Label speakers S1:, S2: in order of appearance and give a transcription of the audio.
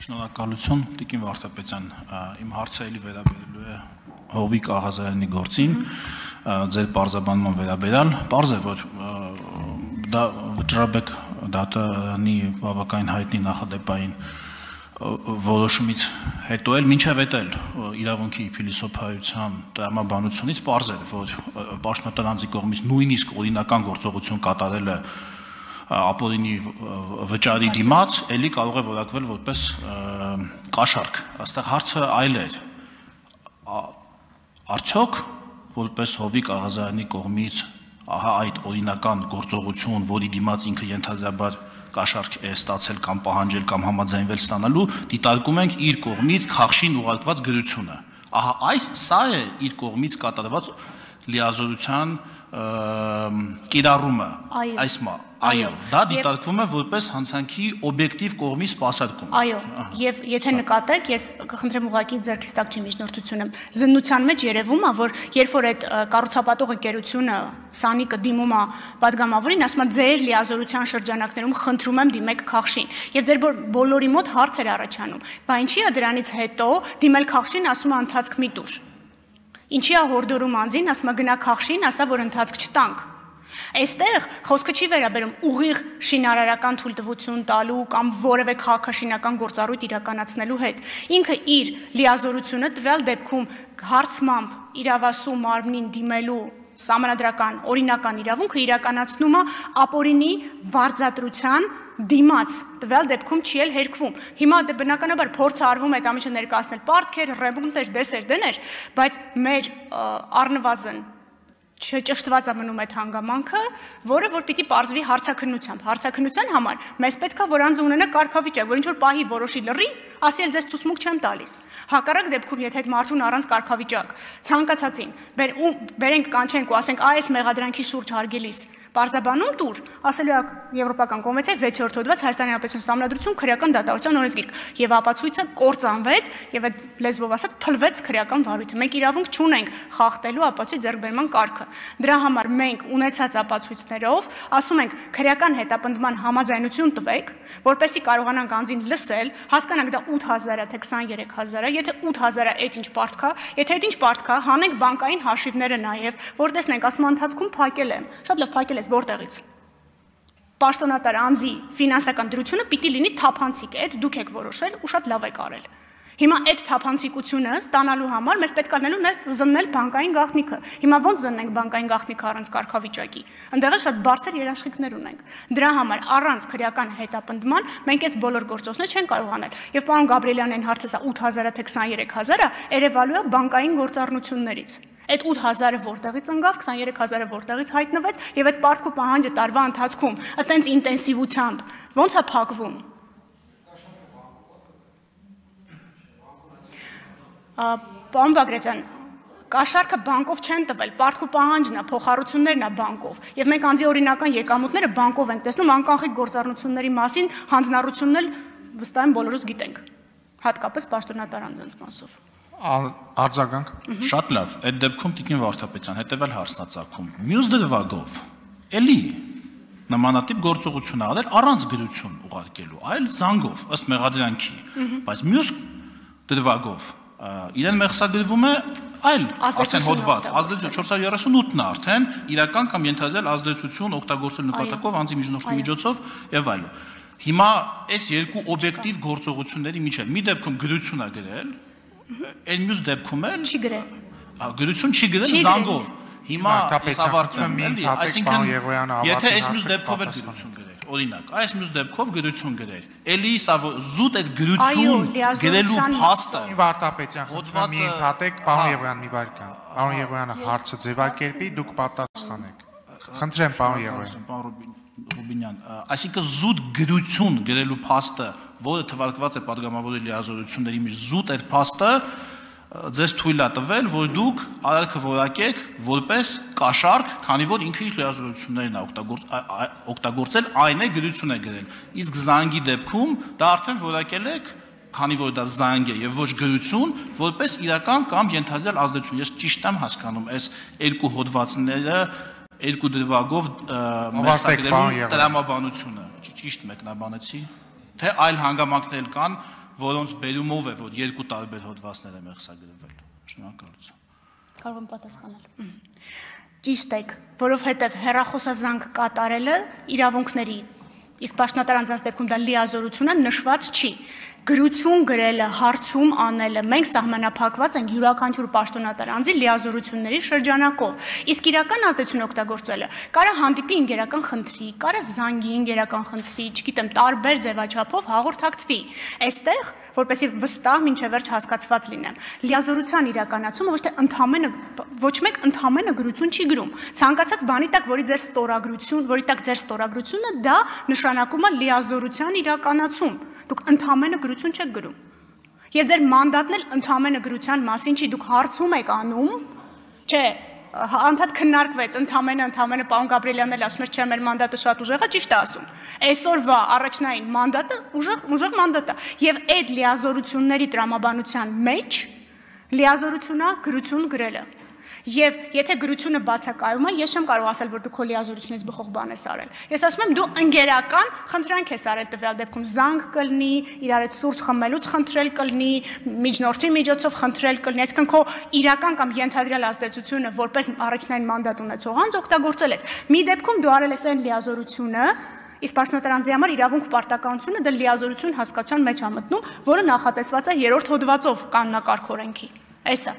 S1: Շնորհակալություն, Տիկին Վարդապետյան, իմ հարցը էլի վերաբերելու է Հովիկ Աղազարյանի գործին, ձեր պարզաբանման վերաբերյալ, պարզ է, որ դա Վճռաբեկ դատարանի բավականին հայտնի նախադեպային որոշումից հետո էլ մինչև էդ իրավունքի փիլիսոփայության տրամաբանությունից պարզ է, որ պաշտոնատար անձի կողմից նույնիսկ օրինական գործողություն կատարելը ապօրինի վճարի դիմաց էլի կարող է որակվել որպես կաշառք, այստեղ հարցը այլ է, արդյոք որպես Հովիկ Աղազարյանի կողմից ահա այդ օրինական գործողություն, որի դիմաց ինքը ենթադրաբար կաշառք է ստացել կամ պահանջել կամ համաձայնվել ստանալու, դիտարկում ենք իր կողմից խախշին ուղարկված գրությունը, ահա սա է իր կողմից կատարված լիազորության կիրառումը, այո, դա դիտարկվում է որպես հանցանքի օբյեկտիվ կողմի սպասարկում։
S2: Այո, եւ եթե նկատեք, ես կխնդրեմ ուղղակի ձեռքից տակ չի միջնորդությունը, զննության մեջ երևում է, որ երբ որ այդ կառուցապատող ընկերությունը Սանիկը դիմում է падգամավորին, ասում է ձեր լիազորության շրջանակներում խնդրում եմ դիմեք խախշին։ Եվ ձեր բոլորի մոտ հարց էր առաջանում, բա ինչի է դրանից հետո դիմել խախշին, ասում է ընթացք մի տուր։ Ինչի է հորդորում անձին, ասում է գնա խախշին, ասա որ ընթացք չտանք։ Այստեղ խոսքը չի վերաբերում ուղիղ շինարարական թույլտվություն տալու կամ որևէ քաղաքաշինական գործառույթ իրականացնելու հետ։ Ինքը իր լիազորությունը տվյալ դեպքում հարցմամբ իրավասու մարմնին դիմելու սահմանադրական օրինական իրավունքը իրականացնում է ապօրինի վարձատրության դիմաց, տվյալ դեպքում չի էլ հերքվում։ Հիմա դե բնականաբար փորձը արվում է այդ ամիջը ներկայացնել պարտքեր, ռեբունտեր, դեսեր, դներ, բայց մեր առնվազն չճշտված է մնում այդ հանգամանքը, որը որ պիտի պարզվի հարցաքննությամբ։ Հարցաքննության համար մեզ պետք է որ անձը ունենա կարգավիճակ, որ ինչ որ պահի որոշի լռի, ասի էլ ձեզ ցուցմունք չեմ տալիս։ Հակառակ դեպքում, եթե այդ մարդուն առանց կարգավիճակ ցանկացածին բերենք կանչենք ու ասենք այս մեղադրանքի շուրջ հարգելիս Պարզաբանում տուր, ասելու է Եվրոպական կոնվենցիայի 6-րդ հոդված Հայաստանի Հանրապետության Սահմանադրություն քրեական դատավարության օրենսգիրք եւ ապացույցը կործանվեց եւ այդ լեզվով ասած փլվեց քրեական վարույթը։ Մենք իրավունք չունենք խախտելու ապացույց ձեռքբերման կարգը։ Դրա համար մենք ունեցած ապացույցներով ասում ենք քրեական հետապնդման համաձայնություն տվեք, որպեսզի կարողանանք անձին լսել, հասկանանք դա 8000-ա թե 23000-ա, եթե 8000-ա այդ ինչ պարտք է, եթե այդ ինչ պարտք է, հանենք բանկային հաշիվները նաեւ, որ տեսնենք ասման ընթացքում փակել եմ։ Շատ լավ փակել որտեղից պաշտոնատար անձի ֆինանսական դրությունը պիտի լինի թափանցիկ, այդ դուք եք որոշել ու շատ լավ եք արել։ Հիմա այդ թափանցիկությունը ստանալու համար մեզ պետք է զննել բանկային գաղտնիքը։ Հիմա ոնց զննենք բանկային գաղտնիքը առանց կարգավիճակի։ Այնտեղ շատ բարձր երաշխիքներ ունենք։ Դրա համար առանց քրեական հետապնդման մենք այս բոլոր գործողությունները չենք կարող անել։ Եվ պարոն Գաբրիելյանեն հարցը 8000-ա թե 23000-ա երևալու է բանկային գործառնություններից։ Այդ 8000-ը որտեղից ընկավ, 23000-ը որտեղից հայտնվեց եւ այդ պարտքու պահանջը տարվա ընթացքում այտենց ինտենսիվությամբ ո՞նց է փակվում։ Պարոն Բագրատյան, կաշառքը բանկով չեն տվել, պարտքու պահանջն է, փոխառություններն է բանկով եւ մենք անձի օրինական եկամուտները բանկով ենք տեսնում, անկախիկ գործառնությունների մասին հանձնառությունն էլ վստահ եմ բոլորս գիտենք, հատկապես պաշտոնատար անձանց մասով։
S3: Արձագանք։
S1: Շատ լավ, այդ դեպքում Տիկին Վարդապետյան հետևել հարցնացակում։ Մյուս դրվագով էլի նմանատիպ գործողություն արել առանց գրություն ուղարկելու, այլ զանգով, ըստ մեղադրանքի, բայց մյուս դրվագով իրեն մեղսագրվում է այլ արդեն հոդված, ազդեցություն 438-ն է արդեն իրական կամ ենթադրյալ ազդեցություն օգտագործել նպատակով անձի միջնորդի միջոցով եւ այլն։ Հիմա այս երկու օբյեկտիվ գործողությունների միջև մի դեպքում գրություն է գրել, այն մյուս դեպքում էլ
S2: չի գրել։
S1: Գրություն չի գրել զանգով։ Հիմա ավարտում եմ, այսինքն եթե այս մյուս դեպքով էլ գրություն գրել, օրինակ, այս մյուս դեպքով գրություն գրել, էլի սա զուտ այդ գրություն գրելու փաստը
S3: Վարդապետյան, խնդրում եմ ընդհատեք, պարոն Եղոյան, մի վայրկյան։ Պարոն Եղոյանը հարցը ձևակերպի, դուք պատասխանեք։ Խնդրեմ, պարոն Եղոյան։
S1: Պարոն Ռուբինյան, այսինքն զուտ գրություն գրելու փաստը, որը թվարկված է падգամավորի լիազորությունների մեջ, զուտ այդ փաստը ձեզ թույլ է տվել, որ դուք արարքը որակեք որպես կաշառք, քանի որ ինքը իր լիազորություններն է օգտագործել, այն է գրություն է գրել։ Իսկ զանգի դեպքում դա արդեն որակել եք, քանի որ դա զանգ է եւ ոչ գրություն, որպես իրական կամ ենթադրյալ ազդեցություն։ Ես ճիշտ եմ հասկանում այս երկու հոդվածները երկու դրվագով մեղսագրելու տրամաբանությունը, ճիշտ մեկնաբանեցի, թե այլ հանգամանքներ կան, որոնց բերումով է, որ երկու տարբեր հոդվածներ է մեղսագրվել։ Շնորհակալություն։
S2: Կարող եմ պատասխանել։ Ճիշտ եք, որովհետև հեռախոսազանգ կատարելը իրավունքների, իսկ պաշտոնատար անձանց դեպքում դա լիազորությունը նշված չի։ Գրություն գրելը, հարցում անելը, մենք սահմանափակված ենք յուրաքանչյուր պաշտոնատար անձի լիազորությունների շրջանակով։ Իսկ իրական ազդեցություն օգտագործելը կարա հանդիպի ինգերական խնդրի, կարա զանգի ինգերական խնդրի, չգիտեմ, տարբեր ձևաչափով հաղորդակցվի։ Այստեղ, որպեսզի վստահ մինչև վերջ հասկացված լինեմ, լիազորության իրականացումը ոչ մեկ ընդամենը գրություն չի գրում։ Ցանկացած բանի տակ, որի տակ ձեր ստորագրությունը, դա նշանակում է լիազորության իրականացում։ Դուք ընդամենը գրություն չեք գրում։ Եվ ձեր մանդատն էլ ընդամենը գրության մասին չի, դուք հարցում եք անում, չէ, անդադ քննարկվեց, ընդամենը պարոն Գաբրիելյանն էլ ասում էր, չէ, մեր մանդատը շատ ուժեղ է, ճիշտ է ասում։ Այսօրվա առաջնային մանդատը ուժեղ մանդատ է։ Եվ այդ լիազորությունների տրամաբանության մեջ լիազորությունն է գրություն գրելը։ Եվ եթե գրությունը բացակայում է, ես չեմ կարող ասել, որ դու քո լիազորությունից բխող բան ես արել։ Ես ասում եմ, դու ընկերական խնդրանք ես արել տվյալ դեպքում, զանգ կլինի, իրար հետ սուրճ խմելուց խնդրել կլինի, միջնորդի միջոցով խնդրել կլինի, այսինքն քո իրական կամ ենթադրյալ ազդեցությունը որպես առաջնային մանդատ ունեցող անձ օգտագործել ես։ Մի դեպքում դու արել ես այն լիազորությունը, իսկ պաշտոնատար անձի համար իրավունք պարտականությունը դա լիազորություն հասկացության մեջ է մտնում, որը նախատեսված է 3-րդ հոդվածով կանոնակարգ օրենքի։ Այսա